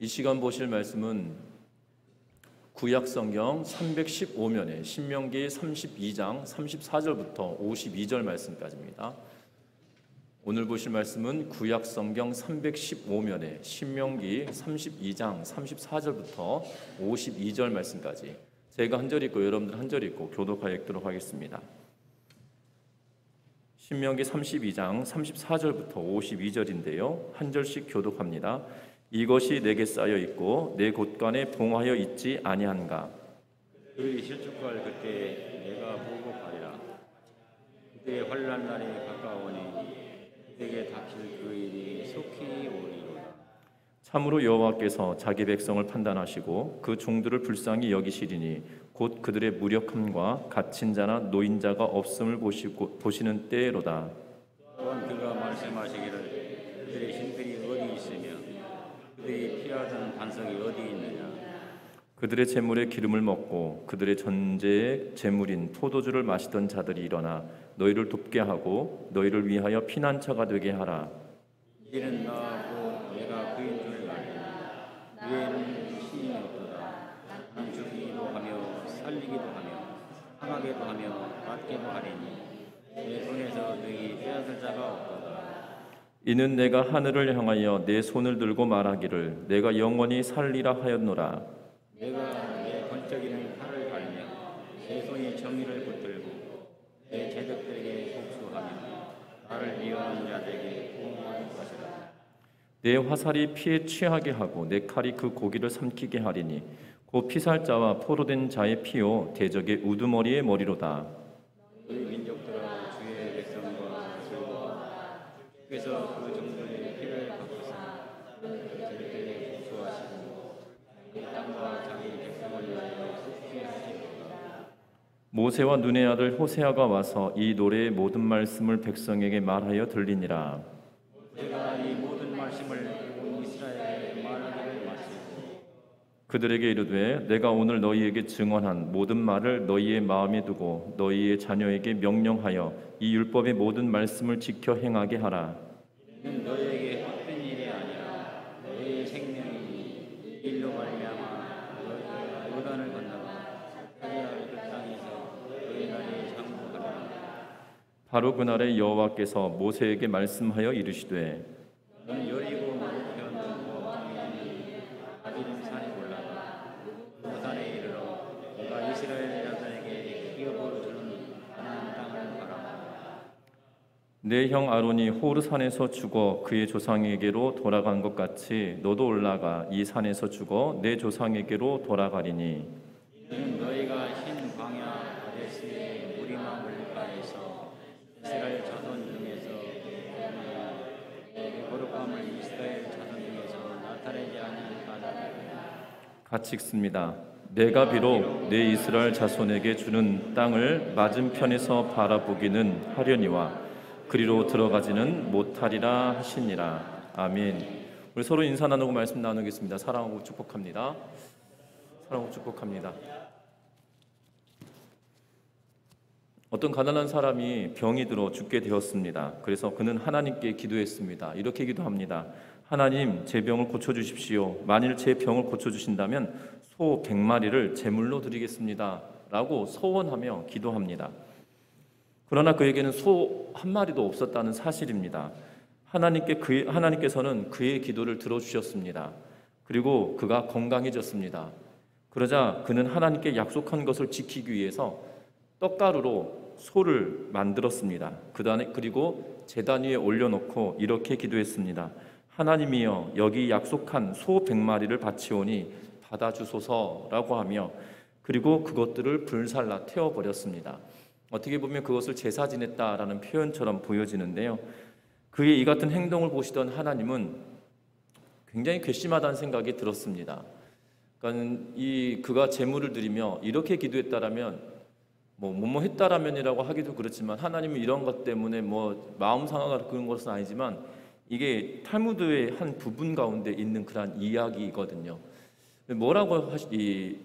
이 시간 보실 말씀은 구약성경 315면에 신명기 32장 34절부터 52절 말씀까지입니다. 오늘 보실 말씀은 구약성경 315면에 신명기 32장 34절부터 52절 말씀까지 제가 한 절 읽고 여러분들 한 절 읽고 교독하여 읽도록 하겠습니다. 신명기 32장 34절부터 52절인데요. 한 절씩 교독합니다. 이것이 내게 쌓여 있고 내 곳간에 봉하여 있지 아니한가? 그들이 실족할 그때 내가 보고하리라. 그때의 환난 날이 가까우니 그에게 닥칠 그 일이 속히 오리로다. 참으로 여호와께서 자기 백성을 판단하시고 그 종들을 불쌍히 여기시리니 곧 그들의 무력함과 갇힌 자나 노인자가 없음을 보시는 때로다. 또한 그가 말씀하시기를 그들의 신들이 어디 있으며 그들이 피하던 반석이 어디 있느냐. 그들의 재물에 기름을 먹고 그들의 전제의 재물인 포도주를 마시던 자들이 일어나 너희를 돕게 하고 너희를 위하여 피난처가 되게 하라. 이는 나하고 내가 그인 줄 알리니 위에는 신이 없도다. 나는 죽이기도 하며 살리기도 하며 상하게도 하며 낫게도 하리니 내 손에서 너희 빼앗을 자가 없도다. 이는 내가 하늘을 향하여 내 손을 들고 말하기를 내가 영원히 살리라 하였노라. 내가 내 번쩍이는 팔을 갈며 내 손이 정의를 붙들고 내 죄덕들에게 복수하며 나를 미워하는 자들에게 보응할 것이다. 내 화살이 피에 취하게 하고 내 칼이 그 고기를 삼키게 하리니 곧 피살자와 포로된 자의 피요 대적의 우두머리의 머리로다. 너희 민족들아 주의 백성과 즐거워. 주께서 그 종들의 피를 갚으사 죄들에게 복수하시고 이 땅과 자기 백성을 위하여 속히 하시리로다. 모세와 눈의 아들 호세아가 와서 이 노래의 모든 말씀을 백성에게 말하여 들리니라. 제가 이 모든 말씀을 온 이스라엘에게 말하기를 마치고 그들에게 이르되 내가 오늘 너희에게 증언한 모든 말을 너희의 마음에 두고 너희의 자녀에게 명령하여 이 율법의 모든 말씀을 지켜 행하게 하라. 이는 너희에게 헛된 일이 아니라 너희의 생명이 일로 말미암아 너희가 요단을 건너가 살려할 그 땅에서 너희 날이 장구하리라. 바로 그날에 여호와께서 모세에게 말씀하여 이르시되 너는 여리고 목편 땅에 아비림 산에 올라가 그 산에 이르러 내가 이스라엘 자들에게 기업으로 주는 가나안 땅을 바라보라. 내 형 아론이 호르 산에서 죽어 그의 조상에게로 돌아간 것 같이 너도 올라가 이 산에서 죽어 내 조상에게로 돌아가리니 이는 너희가 흰 광야 가데스의 무리마 물가에서 이스라엘 자손 중에서 거룩함을 이스라엘 자손 중에서 나타내지 아니한 까닭이라. 같이 읽습니다. 내가 비록 내 이스라엘 자손에게 주는 땅을 맞은편에서 바라보기는 하려니와 그리로 들어가지는 못하리라 하시니라. 아멘. 우리 서로 인사 나누고 말씀 나누겠습니다. 사랑하고 축복합니다. 사랑하고 축복합니다. 어떤 가난한 사람이 병이 들어 죽게 되었습니다. 그래서 그는 하나님께 기도했습니다. 이렇게 기도합니다. 하나님, 제 병을 고쳐주십시오. 만일 제 병을 고쳐주신다면 소 100마리를 제물로 드리겠습니다. 라고 소원하며 기도합니다. 그러나 그에게는 소 한 마리도 없었다는 사실입니다. 하나님께서는 그의 기도를 들어주셨습니다. 그리고 그가 건강해졌습니다. 그러자 그는 하나님께 약속한 것을 지키기 위해서 떡가루로 소를 만들었습니다. 그리고 제단 위에 올려놓고 이렇게 기도했습니다. 하나님이여, 여기 약속한 소 100마리를 바치오니 받아주소서라고 하며 그리고 그것들을 불살라 태워버렸습니다. 어떻게 보면 그것을 제사 지냈다라는 표현처럼 보여지는데요. 그의 이 같은 행동을 보시던 하나님은 굉장히 괘씸하다는 생각이 들었습니다. 그러니까 그가 제물을 드리며 이렇게 기도했다라면 뭐뭐 했다라면이라고 하기도 그렇지만 하나님은 이런 것 때문에 마음 상하가 그런 것은 아니지만 이게 탈무드의 한 부분 가운데 있는 그런 이야기거든요. 뭐라고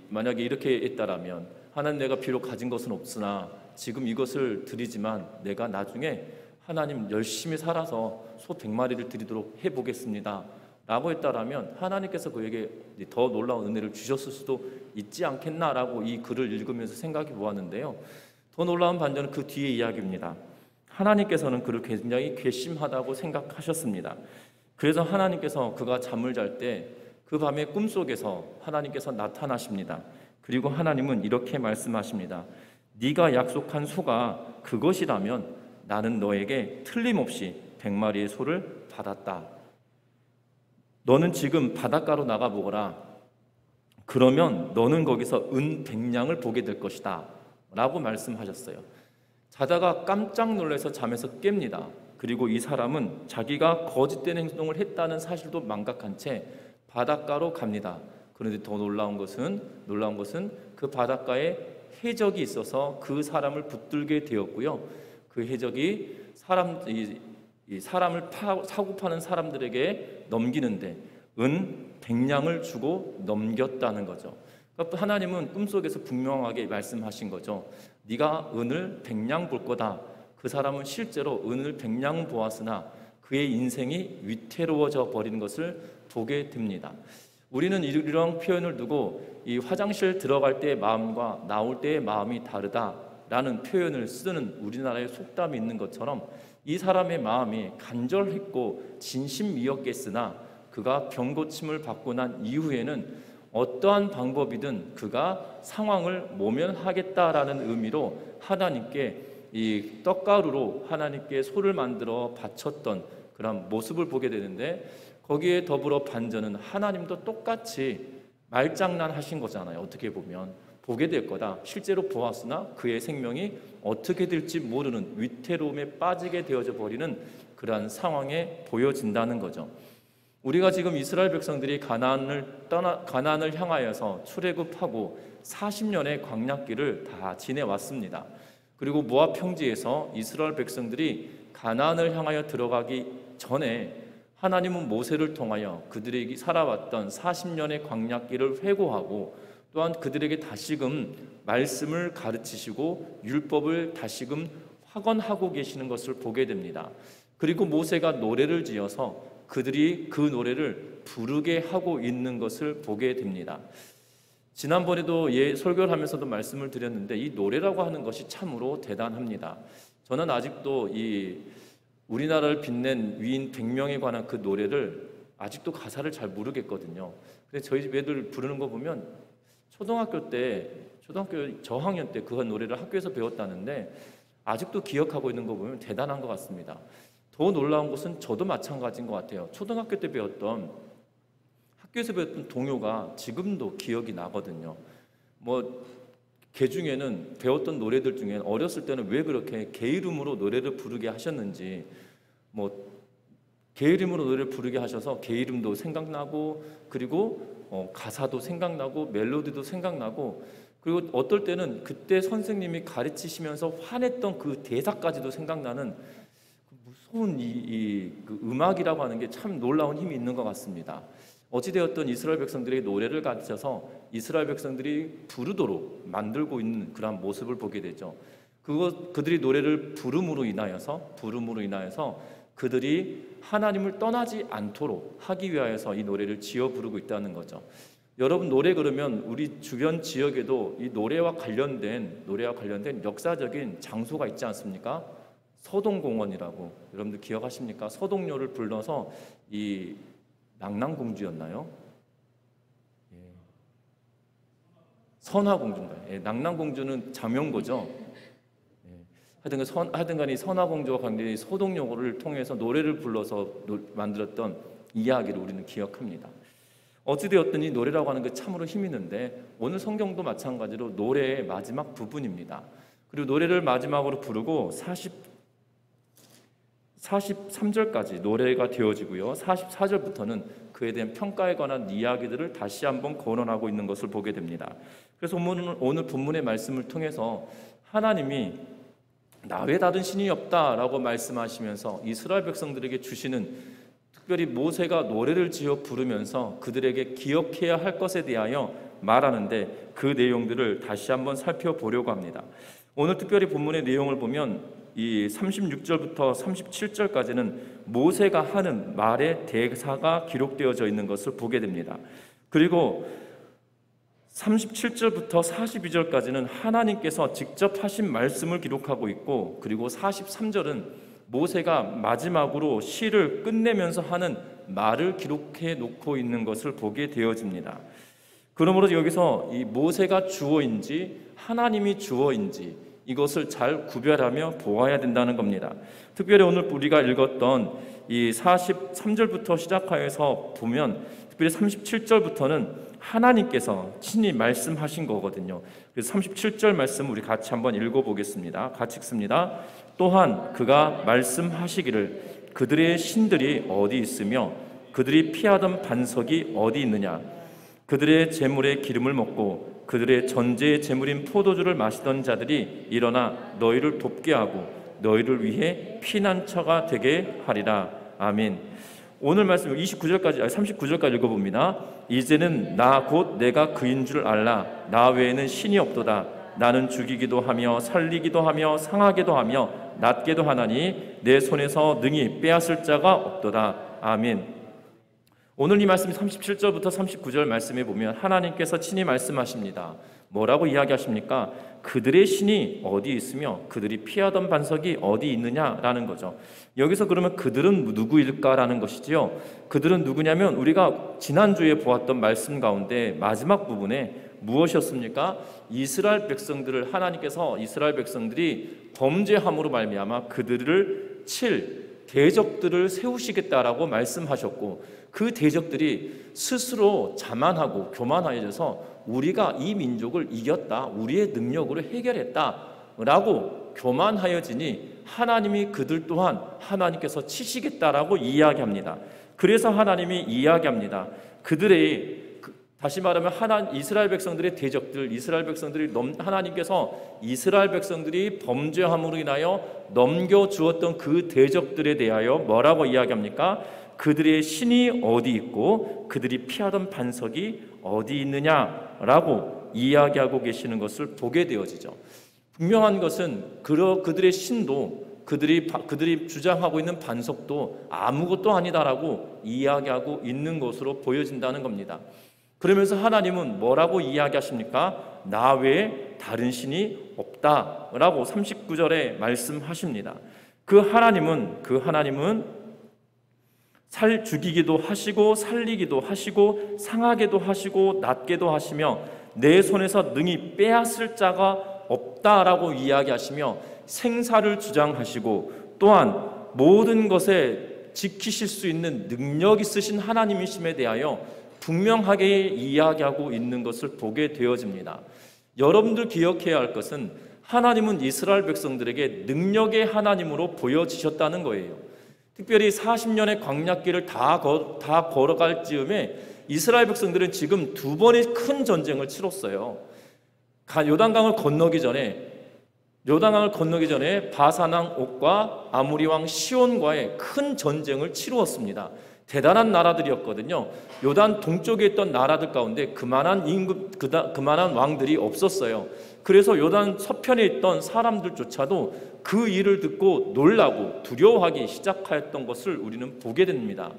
만약에 이렇게 했다라면 하나님, 내가 비록 가진 것은 없으나 지금 이것을 드리지만 내가 나중에 하나님 열심히 살아서 소 100마리를 드리도록 해보겠습니다 라고 했다라면 하나님께서 그에게 더 놀라운 은혜를 주셨을 수도 있지 않겠나라고 이 글을 읽으면서 생각해 보았는데요. 더 놀라운 반전은 그 뒤의 이야기입니다. 하나님께서는 그를 굉장히 괘씸하다고 생각하셨습니다. 그래서 하나님께서 그가 잠을 잘 때 그 밤의 꿈속에서 하나님께서 나타나십니다. 그리고 하나님은 이렇게 말씀하십니다. 네가 약속한 소가 그것이라면 나는 너에게 틀림없이 100마리의 소를 받았다. 너는 지금 바닷가로 나가보거라. 그러면 너는 거기서 은 100냥을 보게 될 것이다 라고 말씀하셨어요. 자다가 깜짝 놀라서 잠에서 깹니다. 그리고 이 사람은 자기가 거짓된 행동을 했다는 사실도 망각한 채 바닷가로 갑니다. 그런데 더 놀라운 것은 그 바닷가에 해적이 있어서 그 사람을 붙들게 되었고요. 그 해적이 사람을 사고 파는 사람들에게 넘기는데 은 100냥을 주고 넘겼다는 거죠. 그러니까 하나님은 꿈속에서 분명하게 말씀하신 거죠. 네가 은을 100냥 볼 거다. 그 사람은 실제로 은을 100냥 보았으나 그의 인생이 위태로워져 버리는 것을 보게 됩니다. 우리는 이런 표현을 두고 이 화장실 들어갈 때의 마음과 나올 때의 마음이 다르다라는 표현을 쓰는 우리나라의 속담이 있는 것처럼 이 사람의 마음이 간절했고 진심이었겠으나 그가 병고침을 받고 난 이후에는 어떠한 방법이든 그가 상황을 모면하겠다라는 의미로 하나님께 이 떡가루로 하나님께 소를 만들어 바쳤던 그런 모습을 보게 되는데, 거기에 더불어 반전은 하나님도 똑같이 말장난하신 거잖아요. 어떻게 보면 보게 될 거다. 실제로 보았으나 그의 생명이 어떻게 될지 모르는 위태로움에 빠지게 되어져 버리는 그러한 상황에 보여진다는 거죠. 우리가 지금 이스라엘 백성들이 가나안을 향하여서 출애굽하고 40년의 광야길을 다 지내왔습니다. 그리고 모압 평지에서 이스라엘 백성들이 가나안을 향하여 들어가기 전에 하나님은 모세를 통하여 그들에게 살아왔던 40년의 광야길을 회고하고 또한 그들에게 다시금 말씀을 가르치시고 율법을 다시금 확언하고 계시는 것을 보게 됩니다. 그리고 모세가 노래를 지어서 그들이 그 노래를 부르게 하고 있는 것을 보게 됩니다. 지난번에도 설교를 하면서도 말씀을 드렸는데 이 노래라고 하는 것이 참으로 대단합니다. 저는 아직도 이 우리나라를 빛낸 위인 100명에 관한 그 노래를 아직도 가사를 잘 모르겠거든요. 근데 저희 집 애들 부르는 거 보면 초등학교 저학년 때 그 노래를 학교에서 배웠다는데 아직도 기억하고 있는 거 보면 대단한 것 같습니다. 더 놀라운 것은 저도 마찬가지인 것 같아요. 초등학교 때 학교에서 배웠던 동요가 지금도 기억이 나거든요. 개 중에는 배웠던 노래들 중에 어렸을 때는 왜 그렇게 개 이름으로 노래를 부르게 하셨는지, 개 이름으로 노래를 부르게 하셔서 개 이름도 생각나고, 그리고 가사도 생각나고, 멜로디도 생각나고, 그리고 어떨 때는 그때 선생님이 가르치시면서 화냈던 그 대사까지도 생각나는 무서운 그 음악이라고 하는 게 참 놀라운 힘이 있는 것 같습니다. 어찌되었든 이스라엘 백성들에게 노래를 가르쳐서 이스라엘 백성들이 부르도록 만들고 있는 그런 모습을 보게 되죠. 그들이 노래를 부름으로 인하여서 그들이 하나님을 떠나지 않도록 하기 위하여서 이 노래를 지어 부르고 있다는 거죠. 여러분, 노래 그러면 우리 주변 지역에도 이 노래와 관련된 역사적인 장소가 있지 않습니까? 서동공원이라고 여러분들 기억하십니까? 서동요를 불러서 이 낭낭공주였나요? 선화공주인가요? 낭낭공주는 자명고죠. 하여튼간에 선화공주와 관계된 서동요를 통해서 노래를 불러서 만들었던 이야기를 우리는 기억합니다. 어찌되었든 이 노래라고 하는 게 참으로 힘이 있는데 오늘 성경도 마찬가지로 노래의 마지막 부분입니다. 그리고 노래를 마지막으로 부르고 43절까지 노래가 되어지고요. 44절부터는 그에 대한 평가에 관한 이야기들을 다시 한번 거론하고 있는 것을 보게 됩니다. 그래서 오늘 본문의 말씀을 통해서 하나님이 나 외 다른 신이 없다라고 말씀하시면서 이스라엘 백성들에게 주시는, 특별히 모세가 노래를 지어 부르면서 그들에게 기억해야 할 것에 대하여 말하는데 그 내용들을 다시 한번 살펴보려고 합니다. 오늘 특별히 본문의 내용을 보면 이 36절부터 37절까지는 모세가 하는 말의 대사가 기록되어져 있는 것을 보게 됩니다. 그리고 37절부터 42절까지는 하나님께서 직접 하신 말씀을 기록하고 있고, 그리고 43절은 모세가 마지막으로 시를 끝내면서 하는 말을 기록해 놓고 있는 것을 보게 되어집니다. 그러므로 여기서 이 모세가 주어인지 하나님이 주어인지 이것을 잘 구별하며 보아야 된다는 겁니다. 특별히 오늘 우리가 읽었던 이 43절부터 시작하여서 보면 특별히 37절부터는 하나님께서 친히 말씀하신 거거든요. 그래서 37절 말씀 우리 같이 한번 읽어보겠습니다. 같이 읽습니다. 또한 그가 말씀하시기를 그들의 신들이 어디 있으며 그들이 피하던 반석이 어디 있느냐. 그들의 재물의 기름을 먹고 그들의 전제의 재물인 포도주를 마시던 자들이 일어나 너희를 돕게 하고 너희를 위해 피난처가 되게 하리라. 아멘. 오늘 말씀 39절까지 읽어봅니다. 이제는 나 곧 내가 그인 줄 알라. 나 외에는 신이 없도다. 나는 죽이기도 하며 살리기도 하며 상하게도 하며 낫게도 하나니 내 손에서 능히 빼앗을 자가 없도다. 아멘. 오늘 이 말씀 37절부터 39절 말씀에 보면 하나님께서 친히 말씀하십니다. 뭐라고 이야기하십니까? 그들의 신이 어디 있으며 그들이 피하던 반석이 어디 있느냐라는 거죠. 여기서 그러면 그들은 누구일까라는 것이지요. 그들은 누구냐면 우리가 지난주에 보았던 말씀 가운데 마지막 부분에 무엇이었습니까? 이스라엘 백성들을 하나님께서 이스라엘 백성들이 범죄함으로 말미암아 그들을 칠 대적들을 세우시겠다라고 말씀하셨고, 그 대적들이 스스로 자만하고 교만하여져서 우리가 이 민족을 이겼다, 우리의 능력으로 해결했다라고 교만하여지니 하나님이 그들 또한 하나님께서 치시겠다라고 이야기합니다. 그래서 하나님이 이야기합니다. 다시 말하면 이스라엘 백성들의 대적들, 하나님께서 이스라엘 백성들이 범죄함으로 인하여 넘겨주었던 그 대적들에 대하여 뭐라고 이야기합니까? 그들의 신이 어디 있고 그들이 피하던 반석이 어디 있느냐라고 이야기하고 계시는 것을 보게 되어지죠. 분명한 것은 그들의 신도 그들이 주장하고 있는 반석도 아무것도 아니다라고 이야기하고 있는 것으로 보여진다는 겁니다. 그러면서 하나님은 뭐라고 이야기하십니까? 나 외에 다른 신이 없다라고 39절에 말씀하십니다. 그 하나님은 죽이기도 하시고 살리기도 하시고 상하게도 하시고 낫게도 하시며 내 손에서 능히 빼앗을 자가 없다라고 이야기하시며 생사를 주장하시고 또한 모든 것에 지키실 수 있는 능력 있으신 하나님이심에 대하여 분명하게 이야기하고 있는 것을 보게 되어집니다. 여러분들 기억해야 할 것은 하나님은 이스라엘 백성들에게 능력의 하나님으로 보여지셨다는 거예요. 특별히 40년의 광야길을 다 걸어갈 즈음에 이스라엘 백성들은 지금 두 번의 큰 전쟁을 치렀어요. 요단강을 건너기 전에 바산왕 옥과 아모리 왕 시온과의 큰 전쟁을 치루었습니다. 대단한 나라들이었거든요. 요단 동쪽에 있던 나라들 가운데 그만한 왕들이 없었어요. 그래서 요단 서편에 있던 사람들조차도 그 일을 듣고 놀라고 두려워하기 시작하였던 것을 우리는 보게 됩니다.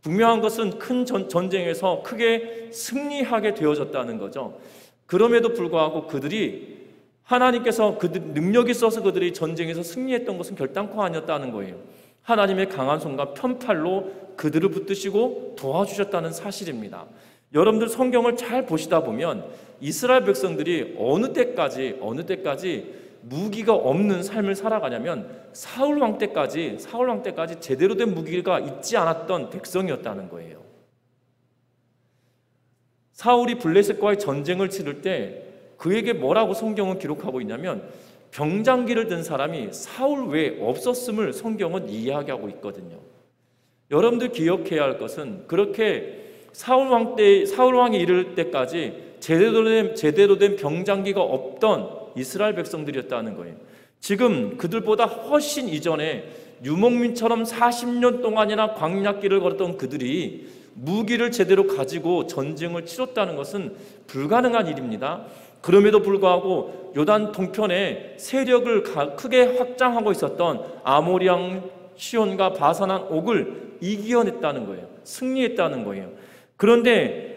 분명한 것은 큰 전쟁에서 크게 승리하게 되어졌다는 거죠. 그럼에도 불구하고 하나님께서 그들 능력이 있어서 그들이 전쟁에서 승리했던 것은 결단코 아니었다는 거예요. 하나님의 강한 손과 편팔로 그들을 붙드시고 도와주셨다는 사실입니다. 여러분들 성경을 잘 보시다 보면 이스라엘 백성들이 어느 때까지 무기가 없는 삶을 살아가냐면 사울 왕 때까지 제대로 된 무기가 있지 않았던 백성이었다는 거예요. 사울이 블레셋과의 전쟁을 치를 때 그에게 뭐라고 성경은 기록하고 있냐면 병장기를 든 사람이 사울 외에 없었음을 성경은 이야기하고 있거든요. 여러분들 기억해야 할 것은 그렇게 사울 왕이 이를 때까지 제대로 된 병장기가 없던 이스라엘 백성들이었다는 거예요. 지금 그들보다 훨씬 이전에 유목민처럼 40년 동안이나 광야길을 걸었던 그들이 무기를 제대로 가지고 전쟁을 치렀다는 것은 불가능한 일입니다. 그럼에도 불구하고 요단 동편에 세력을 크게 확장하고 있었던 아모리 왕 시온과 바산 왕 옥을 이겨냈다는 거예요. 승리했다는 거예요. 그런데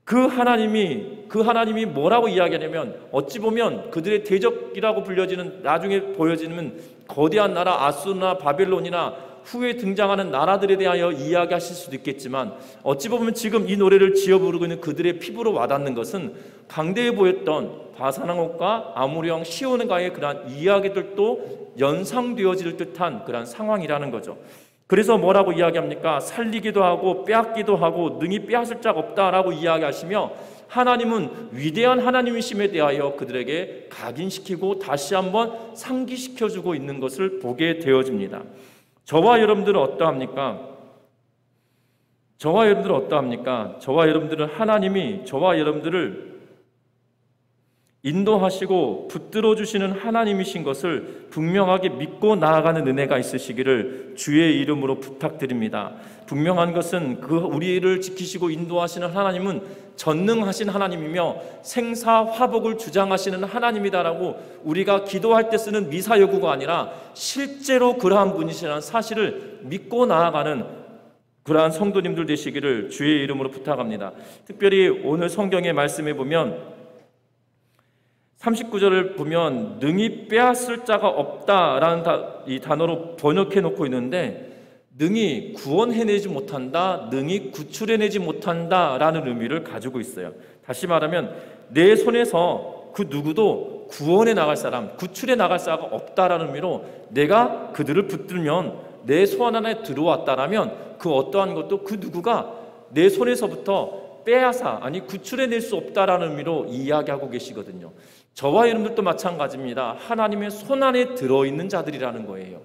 그 하나님이 뭐라고 이야기하냐면, 어찌 보면 그들의 대적이라고 불려지는, 나중에 보여지는 거대한 나라 아수르나 바벨론이나 후에 등장하는 나라들에 대하여 이야기하실 수도 있겠지만, 어찌 보면 지금 이 노래를 지어 부르고 있는 그들의 피부로 와닿는 것은 강대해 보였던 바산왕국과 아모리 왕 시온과의 그러한 이야기들도 연상되어질 듯한 그러한 상황이라는 거죠. 그래서 뭐라고 이야기합니까? 살리기도 하고 빼앗기도 하고 능히 빼앗을 자가 없다라고 이야기하시며, 하나님은 위대한 하나님이심에 대하여 그들에게 각인시키고 다시 한번 상기시켜주고 있는 것을 보게 되어집니다. 저와 여러분들은 어떠합니까? 저와 여러분들은 하나님이 저와 여러분들을 인도하시고 붙들어 주시는 하나님이신 것을 분명하게 믿고 나아가는 은혜가 있으시기를 주의 이름으로 부탁드립니다. 분명한 것은 우리를 지키시고 인도하시는 하나님은 전능하신 하나님이며 생사화복을 주장하시는 하나님이다라고 우리가 기도할 때 쓰는 미사여구가 아니라 실제로 그러한 분이시라는 사실을 믿고 나아가는 그러한 성도님들 되시기를 주의 이름으로 부탁합니다. 특별히 오늘 성경의 말씀에 보면 39절을 보면 능히 빼앗을 자가 없다라는 이 단어로 번역해 놓고 있는데, 능히 구원해내지 못한다, 능히 구출해내지 못한다라는 의미를 가지고 있어요. 다시 말하면 내 손에서 그 누구도 구원해 나갈 사람, 구출해 나갈 자가 없다라는 의미로, 내가 그들을 붙들면 내 손 안에 들어왔다라면 그 어떠한 것도 그 누구가 내 손에서부터 빼앗아, 아니 구출해낼 수 없다라는 의미로 이야기하고 계시거든요. 저와 여러분들도 마찬가지입니다. 하나님의 손 안에 들어있는 자들이라는 거예요.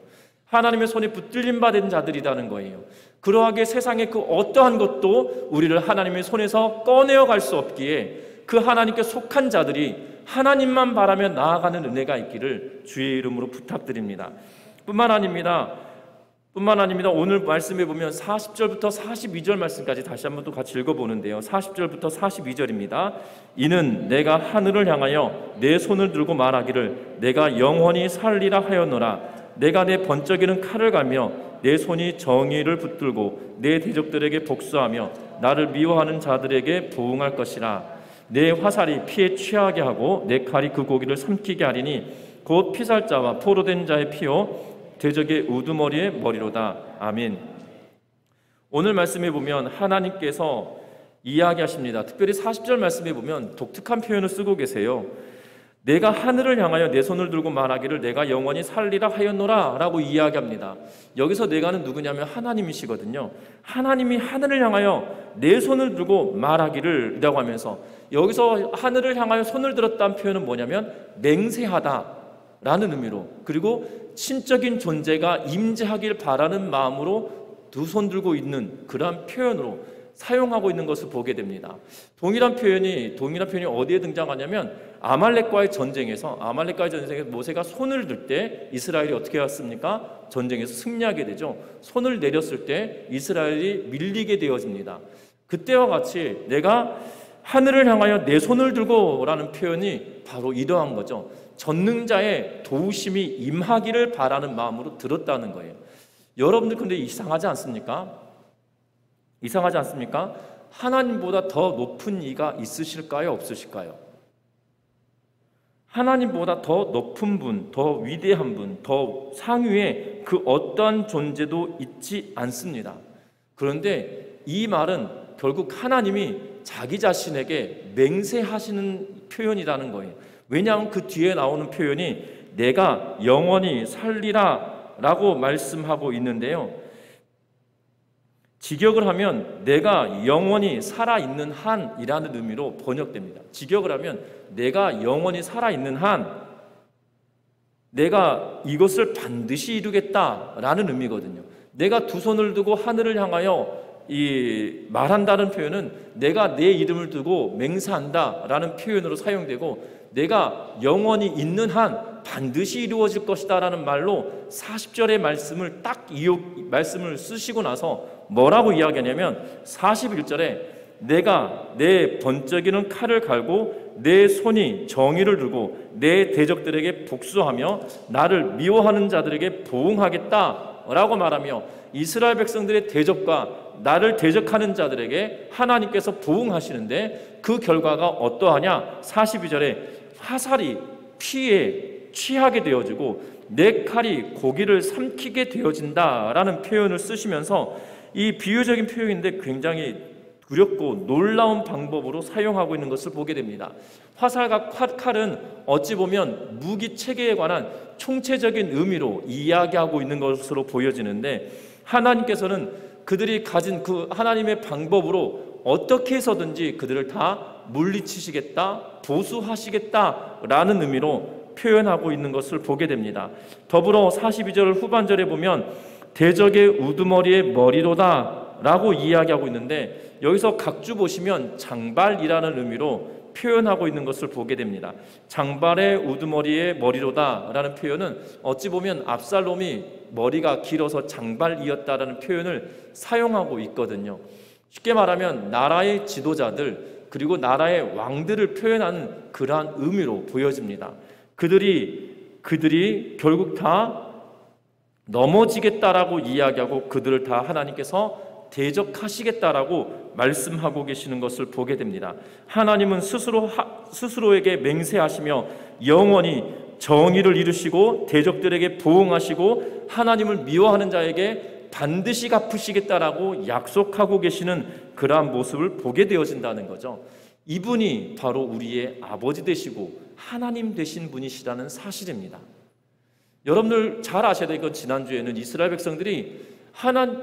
하나님의 손에 붙들림 받은 자들이라는 거예요. 그러하게 세상의 그 어떠한 것도 우리를 하나님의 손에서 꺼내어 갈 수 없기에 그 하나님께 속한 자들이 하나님만 바라며 나아가는 은혜가 있기를 주의 이름으로 부탁드립니다. 뿐만 아닙니다. 오늘 말씀해 보면 40절부터 42절 말씀까지 다시 한번 또 같이 읽어보는데요. 40절부터 42절입니다. 이는 내가 하늘을 향하여 내 손을 들고 말하기를 내가 영원히 살리라 하였노라. 내가 내 번쩍이는 칼을 갈며 내 손이 정의를 붙들고 내 대적들에게 복수하며 나를 미워하는 자들에게 보응할 것이라. 내 화살이 피에 취하게 하고 내 칼이 그 고기를 삼키게 하리니 곧 피살자와 포로된 자의 피요 대적의 우두머리의 머리로다. 아멘. 오늘 말씀에 보면 하나님께서 이야기하십니다. 특별히 40절 말씀에 보면 독특한 표현을 쓰고 계세요. 내가 하늘을 향하여 내 손을 들고 말하기를 내가 영원히 살리라 하였노라 라고 이야기합니다. 여기서 내가는 누구냐면 하나님이시거든요. 하나님이 하늘을 향하여 내 손을 들고 말하기를 라고 하면서, 여기서 하늘을 향하여 손을 들었다는 표현은 뭐냐면 맹세하다 라는 의미로, 그리고 신적인 존재가 임재하길 바라는 마음으로 두 손 들고 있는 그러한 표현으로 사용하고 있는 것을 보게 됩니다. 동일한 표현이 어디에 등장하냐면 아말렉과의 전쟁에서 모세가 손을 들 때 이스라엘이 어떻게 했습니까? 전쟁에서 승리하게 되죠. 손을 내렸을 때 이스라엘이 밀리게 되어집니다. 그때와 같이 내가 하늘을 향하여 내 손을 들고 라는 표현이 바로 이러한 거죠. 전능자의 도우심이 임하기를 바라는 마음으로 들었다는 거예요. 여러분들 근데 이상하지 않습니까? 하나님보다 더 높은 이가 있으실까요? 없으실까요? 하나님보다 더 높은 분, 더 위대한 분, 더 상위에 그 어떠한 존재도 있지 않습니다. 그런데 이 말은 결국 하나님이 자기 자신에게 맹세하시는 표현이라는 거예요. 왜냐하면 그 뒤에 나오는 표현이 내가 영원히 살리라 라고 말씀하고 있는데요, 직역을 하면 내가 영원히 살아있는 한이라는 의미로 번역됩니다. 직역을 하면 내가 영원히 살아있는 한, 내가 이것을 반드시 이루겠다라는 의미거든요. 내가 두 손을 두고 하늘을 향하여 이 말한다는 표현은 내가 내 이름을 두고 맹세한다라는 표현으로 사용되고, 내가 영원히 있는 한 반드시 이루어질 것이다라는 말로 40절의 말씀을 말씀을 쓰시고 나서 뭐라고 이야기하냐면 41절에 내가 내 번쩍이는 칼을 갈고 내 손이 정의를 들고 내 대적들에게 복수하며 나를 미워하는 자들에게 보응하겠다라고 말하며, 이스라엘 백성들의 대적과 나를 대적하는 자들에게 하나님께서 보응하시는데 그 결과가 어떠하냐? 42절에 화살이 피에 취하게 되어지고 내 칼이 고기를 삼키게 되어진다라는 표현을 쓰시면서, 이 비유적인 표현인데 굉장히 두렵고 놀라운 방법으로 사용하고 있는 것을 보게 됩니다. 화살과 칼은 어찌 보면 무기 체계에 관한 총체적인 의미로 이야기하고 있는 것으로 보여지는데, 하나님께서는 그들이 가진 그 하나님의 방법으로 어떻게 해서든지 그들을 다 물리치시겠다, 보수하시겠다라는 의미로 표현하고 있는 것을 보게 됩니다. 더불어 42절 후반절에 보면 대적의 우두머리의 머리로다 라고 이야기하고 있는데, 여기서 각주 보시면 장발이라는 의미로 표현하고 있는 것을 보게 됩니다. 장발의 우두머리의 머리로다 라는 표현은 어찌 보면 압살롬이 머리가 길어서 장발이었다라는 표현을 사용하고 있거든요. 쉽게 말하면 나라의 지도자들 그리고 나라의 왕들을 표현하는 그러한 의미로 보여집니다. 그들이 결국 다 넘어지겠다라고 이야기하고 그들을 다 하나님께서 대적하시겠다라고 말씀하고 계시는 것을 보게 됩니다. 하나님은 스스로에게 맹세하시며 영원히 정의를 이루시고 대적들에게 보응하시고 하나님을 미워하는 자에게 반드시 갚으시겠다라고 약속하고 계시는 그러한 모습을 보게 되어진다는 거죠. 이분이 바로 우리의 아버지 되시고 하나님 되신 분이시라는 사실입니다. 여러분들 잘 아셔야 될 건, 지난주에는 이스라엘 백성들이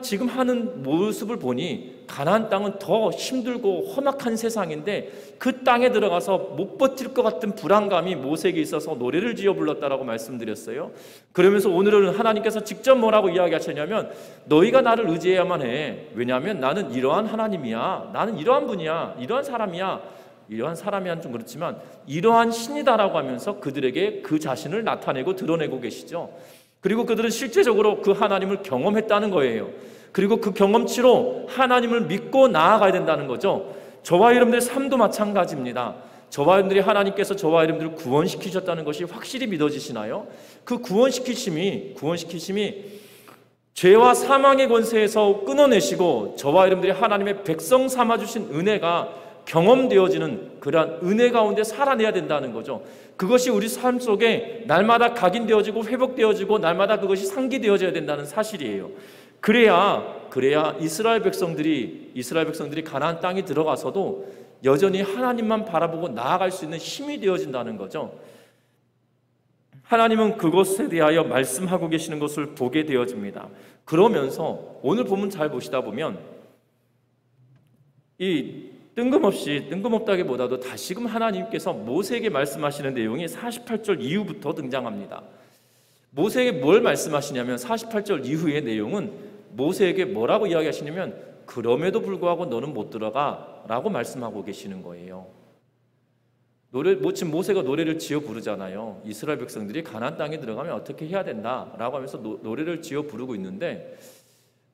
지금 하는 모습을 보니 가나안 땅은 더 힘들고 험악한 세상인데 그 땅에 들어가서 못 버틸 것 같은 불안감이 모세에게 있어서 노래를 지어 불렀다라고 말씀드렸어요. 그러면서 오늘은 하나님께서 직접 뭐라고 이야기하셨냐면, 너희가 나를 의지해야만 해. 왜냐하면 나는 이러한 하나님이야. 나는 이러한 분이야. 이러한 사람이야. 이러한 사람이란 좀 그렇지만 이러한 신이다라고 하면서 그들에게 그 자신을 나타내고 드러내고 계시죠. 그리고 그들은 실제적으로 그 하나님을 경험했다는 거예요. 그리고 그 경험치로 하나님을 믿고 나아가야 된다는 거죠. 저와 여러분들의 삶도 마찬가지입니다. 저와 여러분들이 하나님께서 저와 여러분들을 구원시키셨다는 것이 확실히 믿어지시나요? 그 구원시키심이 죄와 사망의 권세에서 끊어내시고 저와 여러분들이 하나님의 백성 삼아주신 은혜가 경험되어지는 그러한 은혜 가운데 살아내야 된다는 거죠. 그것이 우리 삶 속에 날마다 각인되어지고 회복되어지고 날마다 그것이 상기되어져야 된다는 사실이에요. 그래야 이스라엘 백성들이 가나안 땅에 들어가서도 여전히 하나님만 바라보고 나아갈 수 있는 힘이 되어진다는 거죠. 하나님은 그것에 대하여 말씀하고 계시는 것을 보게 되어집니다. 그러면서 오늘 본문 잘 보시다 보면 이 뜬금없다기보다도 다시금 하나님께서 모세에게 말씀하시는 내용이 48절 이후부터 등장합니다. 모세에게 뭘 말씀하시냐면 48절 이후의 내용은 모세에게 뭐라고 이야기하시냐면, 그럼에도 불구하고 너는 못 들어가 라고 말씀하고 계시는 거예요. 지금 모세가 노래를 지어 부르잖아요. 이스라엘 백성들이 가나안 땅에 들어가면 어떻게 해야 된다라고 하면서 노래를 지어 부르고 있는데,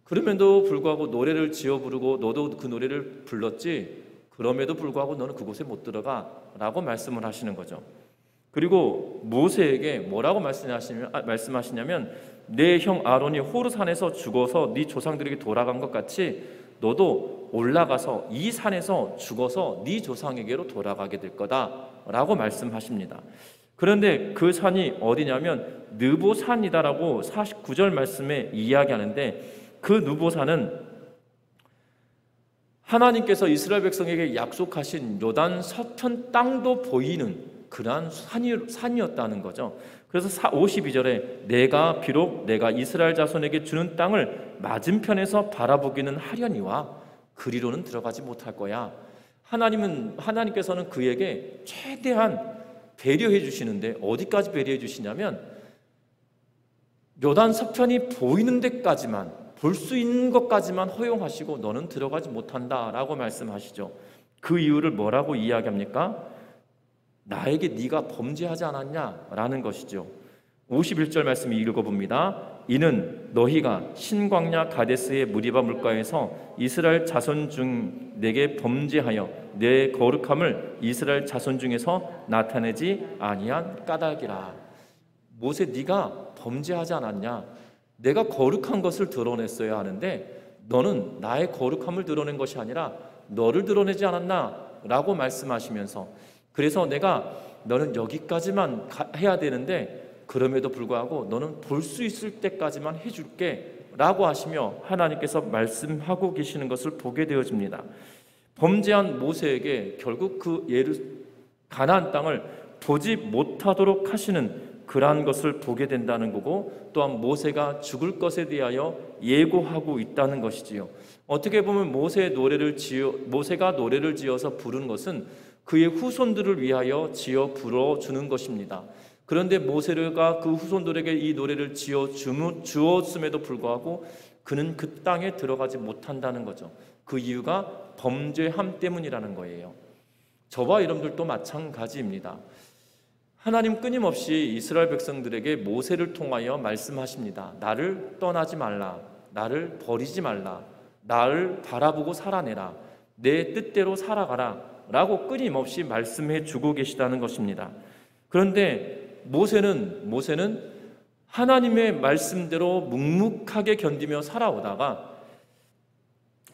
그럼에도 불구하고 노래를 지어 부르고 너도 그 노래를 불렀지, 그럼에도 불구하고 너는 그곳에 못 들어가 라고 말씀을 하시는 거죠. 그리고 모세에게 뭐라고 말씀하시냐면, 내 형 아론이 호르산에서 죽어서 네 조상들에게 돌아간 것 같이 너도 올라가서 이 산에서 죽어서 네 조상에게로 돌아가게 될 거다 라고 말씀하십니다. 그런데 그 산이 어디냐면 느보산이다라고 49절 말씀에 이야기하는데, 그 느보산은 하나님께서 이스라엘 백성에게 약속하신 요단 서편 땅도 보이는 그러한 산이었다는 거죠. 그래서 52절에 비록 내가 이스라엘 자손에게 주는 땅을 맞은편에서 바라보기는 하려니와 그리로는 들어가지 못할 거야. 하나님께서는 그에게 최대한 배려해 주시는데, 어디까지 배려해 주시냐면 요단 서편이 보이는 데까지만 볼 수 있는 것까지만 허용하시고 너는 들어가지 못한다라고 말씀하시죠. 그 이유를 뭐라고 이야기합니까? 나에게 네가 범죄하지 않았냐라는 것이죠. 51절 말씀 읽어봅니다. 이는 너희가 신광야 가데스의 무리바 물가에서 이스라엘 자손 중 내게 범죄하여 내 거룩함을 이스라엘 자손 중에서 나타내지 아니한 까닭이라. 모세, 네가 범죄하지 않았냐? 내가 거룩한 것을 드러냈어야 하는데 너는 나의 거룩함을 드러낸 것이 아니라 너를 드러내지 않았나? 라고 말씀하시면서, 그래서 내가 너는 여기까지만 해야 되는데 그럼에도 불구하고 너는 볼 수 있을 때까지만 해줄게 라고 하시며 하나님께서 말씀하고 계시는 것을 보게 되어집니다. 범죄한 모세에게 결국 그 가나안 땅을 보지 못하도록 하시는 그러한 것을 보게 된다는 거고, 또한 모세가 죽을 것에 대하여 예고하고 있다는 것이지요. 어떻게 보면 모세가 노래를 지어서 부른 것은 그의 후손들을 위하여 지어 불어주는 것입니다. 그런데 모세가 그 후손들에게 이 노래를 지어 주었음에도 불구하고 그는 그 땅에 들어가지 못한다는 거죠. 그 이유가 범죄함 때문이라는 거예요. 저와 여러분들도 마찬가지입니다. 하나님 끊임없이 이스라엘 백성들에게 모세를 통하여 말씀하십니다. 나를 떠나지 말라, 나를 버리지 말라, 나를 바라보고 살아내라, 내 뜻대로 살아가라 라고 끊임없이 말씀해 주고 계시다는 것입니다. 그런데 모세는 하나님의 말씀대로 묵묵하게 견디며 살아오다가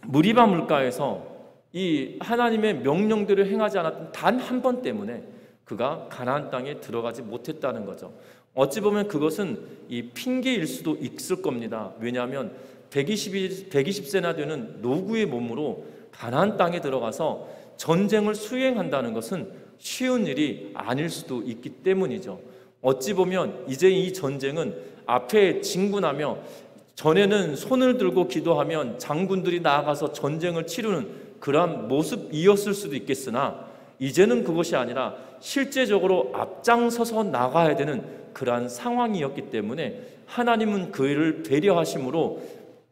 무리바 물가에서 이 하나님의 명령대로 행하지 않았던 단 한 번 때문에 그가 가나안 땅에 들어가지 못했다는 거죠. 어찌 보면 그것은 이 핑계일 수도 있을 겁니다. 왜냐하면 120세나 되는 노구의 몸으로 가나안 땅에 들어가서 전쟁을 수행한다는 것은 쉬운 일이 아닐 수도 있기 때문이죠. 어찌 보면 이제 이 전쟁은 앞에 진군하며, 전에는 손을 들고 기도하면 장군들이 나아가서 전쟁을 치르는 그러한 모습이었을 수도 있겠으나, 이제는 그것이 아니라 실제적으로 앞장서서 나가야 되는 그러한 상황이었기 때문에 하나님은 그를 배려하심으로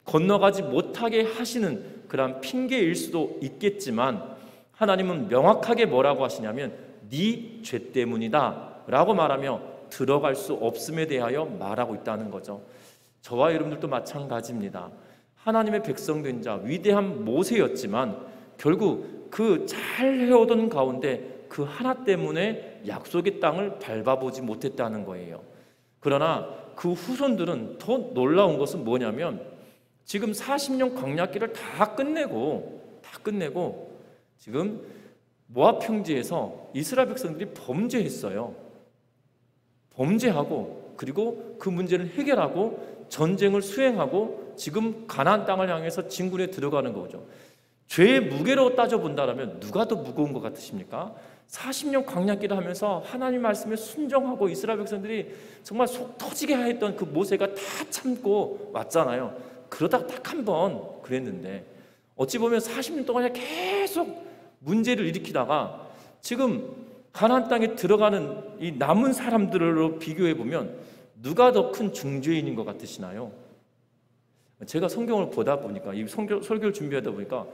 건너가지 못하게 하시는 그러한 핑계일 수도 있겠지만, 하나님은 명확하게 뭐라고 하시냐면 네 죄 때문이다 라고 말하며 들어갈 수 없음에 대하여 말하고 있다는 거죠. 저와 여러분들도 마찬가지입니다. 하나님의 백성된 자 위대한 모세였지만 결국 그 잘 해오던 가운데 그 하나 때문에 약속의 땅을 밟아보지 못했다는 거예요. 그러나 그 후손들은 더 놀라운 것은 뭐냐면, 지금 40년 광야길을 다 끝내고 지금 모압 평지에서 이스라엘 백성들이 범죄했어요. 범죄하고 그리고 그 문제를 해결하고 전쟁을 수행하고 지금 가나안 땅을 향해서 진군에 들어가는 거죠. 죄의 무게로 따져본다면 누가 더 무거운 것 같으십니까? 40년 광야길을 하면서 하나님 말씀에 순종하고 이스라엘 백성들이 정말 속 터지게 하였던 그 모세가 다 참고 왔잖아요. 그러다가 딱 한 번 그랬는데, 어찌 보면 40년 동안 계속 문제를 일으키다가 지금 가나안 땅에 들어가는 이 남은 사람들로 비교해 보면 누가 더 큰 중죄인인 것 같으시나요? 제가 성경을 보다 보니까, 이 설교를 준비하다 보니까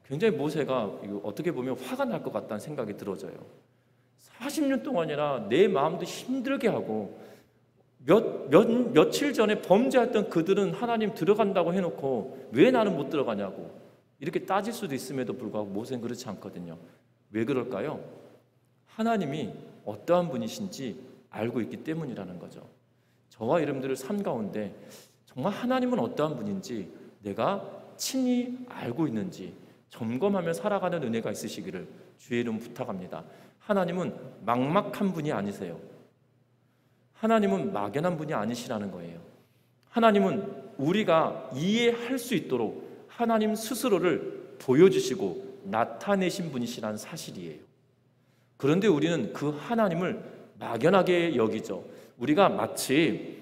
굉장히 모세가 어떻게 보면 화가 날 것 같다는 생각이 들어져요. 40년 동안이나 내 마음도 힘들게 하고 며칠 전에 범죄했던 그들은 하나님 들어간다고 해놓고 왜 나는 못 들어가냐고 이렇게 따질 수도 있음에도 불구하고 모세는 그렇지 않거든요. 왜 그럴까요? 하나님이 어떠한 분이신지 알고 있기 때문이라는 거죠. 저와 여러분들의 삶 가운데 정말 하나님은 어떠한 분인지 내가 친히 알고 있는지 점검하며 살아가는 은혜가 있으시기를 주의 이름 부탁합니다. 하나님은 막막한 분이 아니세요. 하나님은 막연한 분이 아니시라는 거예요. 하나님은 우리가 이해할 수 있도록 하나님 스스로를 보여주시고 나타내신 분이시라는 사실이에요. 그런데 우리는 그 하나님을 막연하게 여기죠. 우리가 마치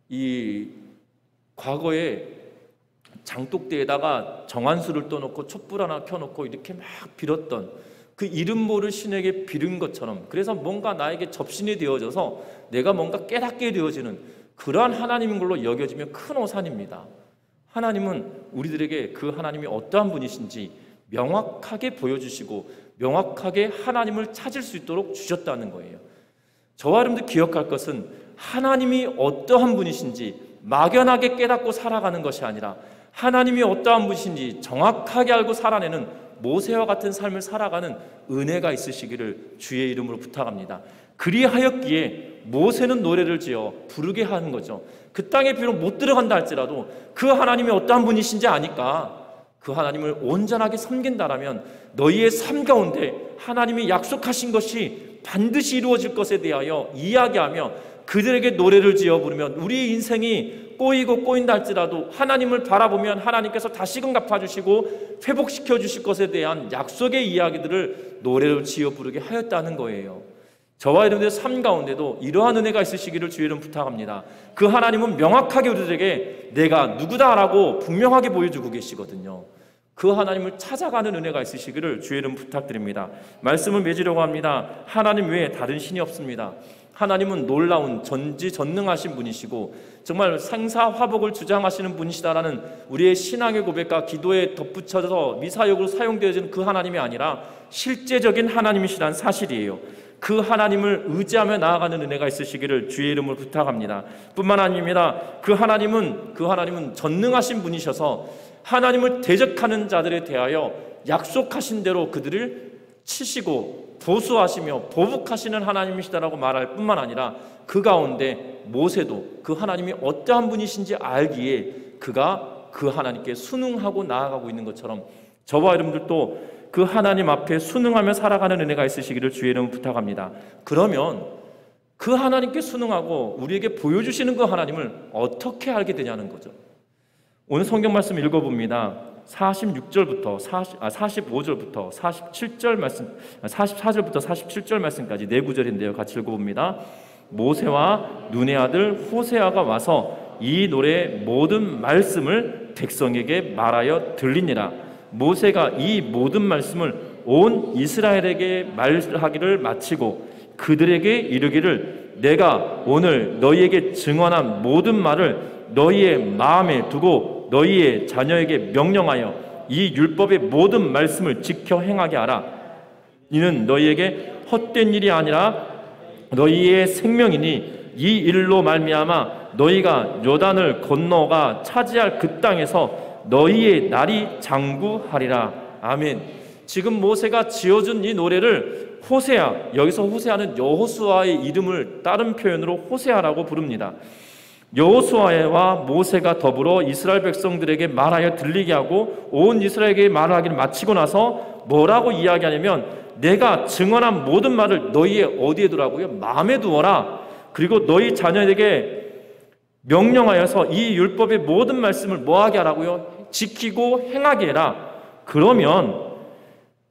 이 과거에 장독대에다가 정한수를 떠놓고 촛불 하나 켜놓고 이렇게 막 빌었던 그 이름 모를 신에게 빌은 것처럼, 그래서 뭔가 나에게 접신이 되어져서 내가 뭔가 깨닫게 되어지는 그러한 하나님인 걸로 여겨지면 큰 오산입니다. 하나님은 우리들에게 그 하나님이 어떠한 분이신지 명확하게 보여주시고 명확하게 하나님을 찾을 수 있도록 주셨다는 거예요. 저와 여러분들 기억할 것은 하나님이 어떠한 분이신지 막연하게 깨닫고 살아가는 것이 아니라 하나님이 어떠한 분이신지 정확하게 알고 살아내는 모세와 같은 삶을 살아가는 은혜가 있으시기를 주의 이름으로 부탁합니다. 그리하였기에 모세는 노래를 지어 부르게 하는 거죠. 그 땅에 비록 못 들어간다 할지라도 그 하나님이 어떠한 분이신지 아니까 그 하나님을 온전하게 섬긴다라면 너희의 삶 가운데 하나님이 약속하신 것이 반드시 이루어질 것에 대하여 이야기하며 그들에게 노래를 지어 부르면 우리의 인생이 꼬이고 꼬인다 할지라도 하나님을 바라보면 하나님께서 다시금 갚아주시고 회복시켜 주실 것에 대한 약속의 이야기들을 노래로 지어 부르게 하였다는 거예요. 저와 여러분들의 삶 가운데도 이러한 은혜가 있으시기를 주의 이름 부탁합니다. 그 하나님은 명확하게 우리들에게 내가 누구다라고 분명하게 보여주고 계시거든요. 그 하나님을 찾아가는 은혜가 있으시기를 주의 이름 부탁드립니다. 말씀을 맺으려고 합니다. 하나님 외에 다른 신이 없습니다. 하나님은 놀라운 전지전능하신 분이시고 정말 생사화복을 주장하시는 분이시다라는 우리의 신앙의 고백과 기도에 덧붙여서 미사역으로 사용되어지는 그 하나님이 아니라 실제적인 하나님이시라는 사실이에요. 그 하나님을 의지하며 나아가는 은혜가 있으시기를 주의 이름으로 부탁합니다. 뿐만 아닙니다. 그 하나님은 전능하신 분이셔서 하나님을 대적하는 자들에 대하여 약속하신 대로 그들을 치시고 보수하시며 보복하시는 하나님이시다라고 말할 뿐만 아니라 그 가운데 모세도 그 하나님이 어떠한 분이신지 알기에 그가 그 하나님께 순응하고 나아가고 있는 것처럼 저와 여러분들도 그 하나님 앞에 순응하며 살아가는 은혜가 있으시기를 주의 이름으로 부탁합니다. 그러면 그 하나님께 순응하고 우리에게 보여주시는 그 하나님을 어떻게 알게 되냐는 거죠. 오늘 성경 말씀 읽어봅니다. 45절부터 47절 말씀, 44절부터 47절 말씀까지 네 구절인데요. 같이 읽어봅니다. 모세와 눈의 아들 호세아가 와서 이 노래의 모든 말씀을 백성에게 말하여 들리니라. 모세가 이 모든 말씀을 온 이스라엘에게 말하기를 마치고 그들에게 이르기를 내가 오늘 너희에게 증언한 모든 말을 너희의 마음에 두고 너희의 자녀에게 명령하여 이 율법의 모든 말씀을 지켜 행하게 하라. 이는 너희에게 헛된 일이 아니라 너희의 생명이니 이 일로 말미암아 너희가 요단을 건너가 차지할 그 땅에서 너희의 날이 장구하리라. 아멘. 지금 모세가 지어준 이 노래를 호세아, 여기서 호세아는 여호수아의 이름을 다른 표현으로 호세아라고 부릅니다. 여호수아와 모세가 더불어 이스라엘 백성들에게 말하여 들리게 하고 온 이스라엘에게 말하기를 마치고 나서 뭐라고 이야기하냐면 내가 증언한 모든 말을 너희의 어디에 두라고요? 마음에 두어라. 그리고 너희 자녀에게 명령하여서 이 율법의 모든 말씀을 뭐하게 하라고요? 지키고 행하게 해라. 그러면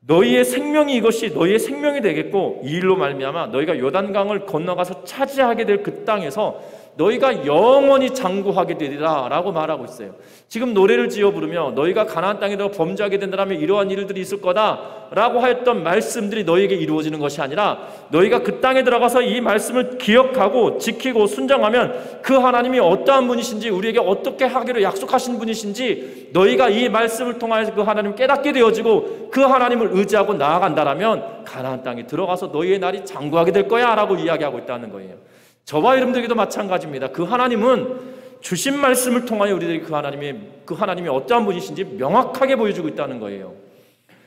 너희의 생명이 이것이 너희의 생명이 되겠고 이 일로 말미암아 너희가 요단강을 건너가서 차지하게 될 그 땅에서 너희가 영원히 장구하게 되리라 라고 말하고 있어요. 지금 노래를 지어 부르며 너희가 가나안 땅에 들어 범죄하게 된다면 이러한 일들이 있을 거다 라고 하였던 말씀들이 너희에게 이루어지는 것이 아니라 너희가 그 땅에 들어가서 이 말씀을 기억하고 지키고 순종하면 그 하나님이 어떠한 분이신지 우리에게 어떻게 하기로 약속하신 분이신지 너희가 이 말씀을 통하여서 그 하나님을 깨닫게 되어지고 그 하나님을 의지하고 나아간다라면 가나안 땅에 들어가서 너희의 날이 장구하게 될 거야 라고 이야기하고 있다는 거예요. 저와 여러분들에게도 마찬가지입니다. 그 하나님은 주신 말씀을 통하여 우리들이 그 하나님이 어떠한 분이신지 명확하게 보여주고 있다는 거예요.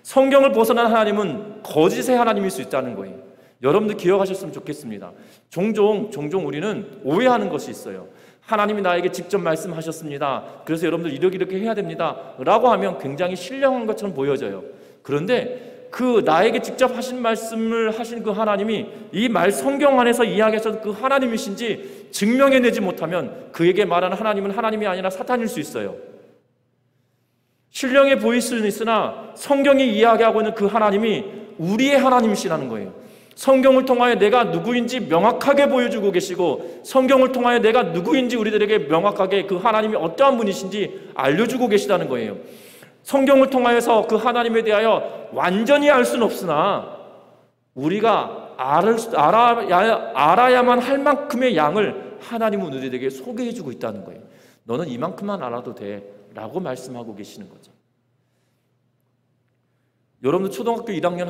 성경을 벗어난 하나님은 거짓의 하나님일 수 있다는 거예요. 여러분들 기억하셨으면 좋겠습니다. 종종 우리는 오해하는 것이 있어요. 하나님이 나에게 직접 말씀하셨습니다. 그래서 여러분들 이렇게 해야 됩니다 라고 하면 굉장히 신령한 것처럼 보여져요. 그런데 그 나에게 직접 하신 말씀을 하신 그 하나님이 이 성경 안에서 이야기하셔서 그 하나님이신지 증명해내지 못하면 그에게 말하는 하나님은 하나님이 아니라 사탄일 수 있어요. 신령해 보일 수는 있으나 성경이 이야기하고 있는 그 하나님이 우리의 하나님이시라는 거예요. 성경을 통하여 내가 누구인지 명확하게 보여주고 계시고 성경을 통하여 내가 누구인지 우리들에게 명확하게 그 하나님이 어떠한 분이신지 알려주고 계시다는 거예요. 성경을 통하여서 그 하나님에 대하여 완전히 알 수는 없으나 우리가 알아야만 할 만큼의 양을 하나님은 우리에게 소개해주고 있다는 거예요. 너는 이만큼만 알아도 돼 라고 말씀하고 계시는 거죠. 여러분들 초등학교 1학년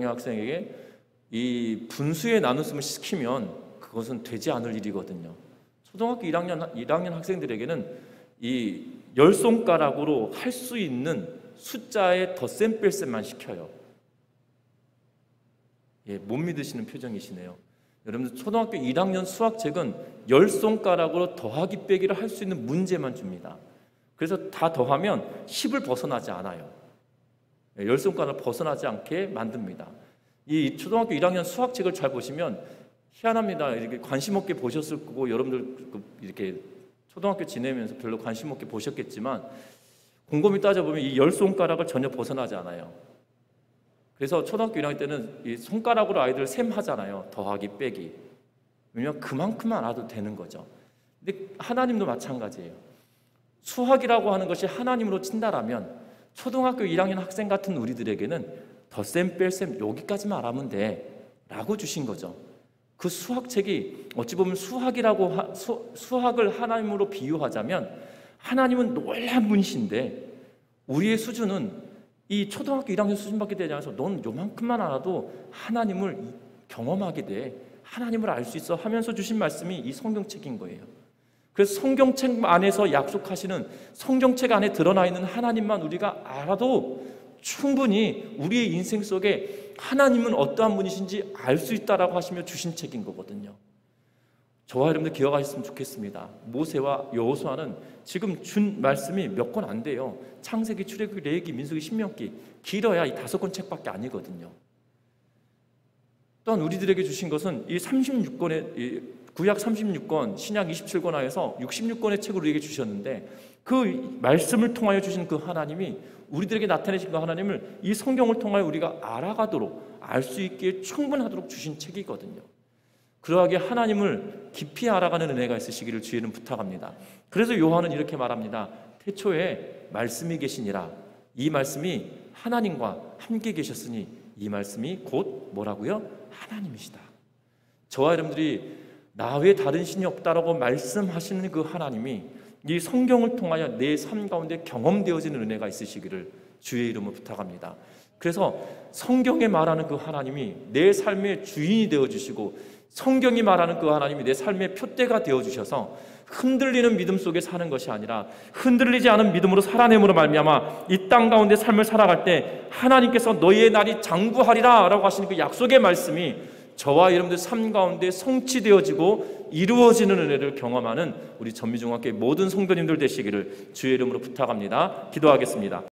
학생에게 이 분수의 나눗셈을 시키면 그것은 되지 않을 일이거든요. 초등학교 1학년 학생들에게는 이 10손가락으로 할 수 있는 숫자의 덧셈 뺄셈만 시켜요. 못 믿으시는 표정이시네요. 여러분들 초등학교 1학년 수학책은 10손가락으로 더하기 빼기를 할 수 있는 문제만 줍니다. 그래서 다 더하면 10을 벗어나지 않아요. 10손가락을 벗어나지 않게 만듭니다. 이 초등학교 1학년 수학책을 잘 보시면 희한합니다. 이렇게 관심 없게 보셨을 거고, 여러분들 이렇게 초등학교 지내면서 별로 관심 없게 보셨겠지만 곰곰이 따져보면 이 10손가락을 전혀 벗어나지 않아요. 그래서 초등학교 1학년 때는 이 손가락으로 아이들 셈 하잖아요. 더하기 빼기. 왜냐하면 그만큼만 알아도 되는 거죠. 근데 하나님도 마찬가지예요. 수학이라고 하는 것이 하나님으로 친다라면 초등학교 1학년 학생 같은 우리들에게는 덧셈 뺄셈 여기까지만 알아면 돼 라고 주신 거죠. 그 수학책이 어찌 보면 수학을 하나님으로 비유하자면 하나님은 놀란 분이신데 우리의 수준은 이 초등학교 1학년 수준밖에 되지 않아서 넌 요만큼만 알아도 하나님을 경험하게 돼, 하나님을 알 수 있어 하면서 주신 말씀이 이 성경책인 거예요. 그래서 성경책 안에서 약속하시는, 성경책 안에 드러나 있는 하나님만 우리가 알아도 충분히 우리의 인생 속에 하나님은 어떠한 분이신지 알 수 있다라고 하시며 주신 책인 거거든요. 저와 여러분들 기억하셨으면 좋겠습니다. 모세와 여호수아는 지금 준 말씀이 몇 권 안 돼요. 창세기, 출애굽기, 레위기, 민수기, 신명기, 길어야 이 5권 책밖에 아니거든요. 또한 우리들에게 주신 것은 이 36권의 구약 36권, 신약 27권 하에서 66권의 책을 우리에게 주셨는데 그 말씀을 통하여 주신 그 하나님이, 우리들에게 나타내신 그 하나님을 이 성경을 통하여 우리가 알아가도록, 알 수 있기에 충분하도록 주신 책이거든요. 그러하게 하나님을 깊이 알아가는 은혜가 있으시기를 주의 이름 부탁합니다. 그래서 요한은 이렇게 말합니다. 태초에 말씀이 계시니라. 이 말씀이 하나님과 함께 계셨으니 이 말씀이 곧 뭐라고요? 하나님이시다. 저와 여러분들이 나 외에 다른 신이 없다라고 말씀하시는 그 하나님이 이 성경을 통하여 내 삶 가운데 경험되어지는 은혜가 있으시기를 주의 이름으로 부탁합니다. 그래서 성경에 말하는 그 하나님이 내 삶의 주인이 되어주시고, 성경이 말하는 그 하나님이 내 삶의 표대가 되어주셔서 흔들리는 믿음 속에 사는 것이 아니라 흔들리지 않은 믿음으로 살아냄으로 말미암아 이 땅 가운데 삶을 살아갈 때 하나님께서 너희의 날이 장구하리라 라고 하시는 그 약속의 말씀이 저와 여러분들 삶 가운데 성취되어지고 이루어지는 은혜를 경험하는 우리 전미중학교의 모든 성도님들 되시기를 주의 이름으로 부탁합니다. 기도하겠습니다.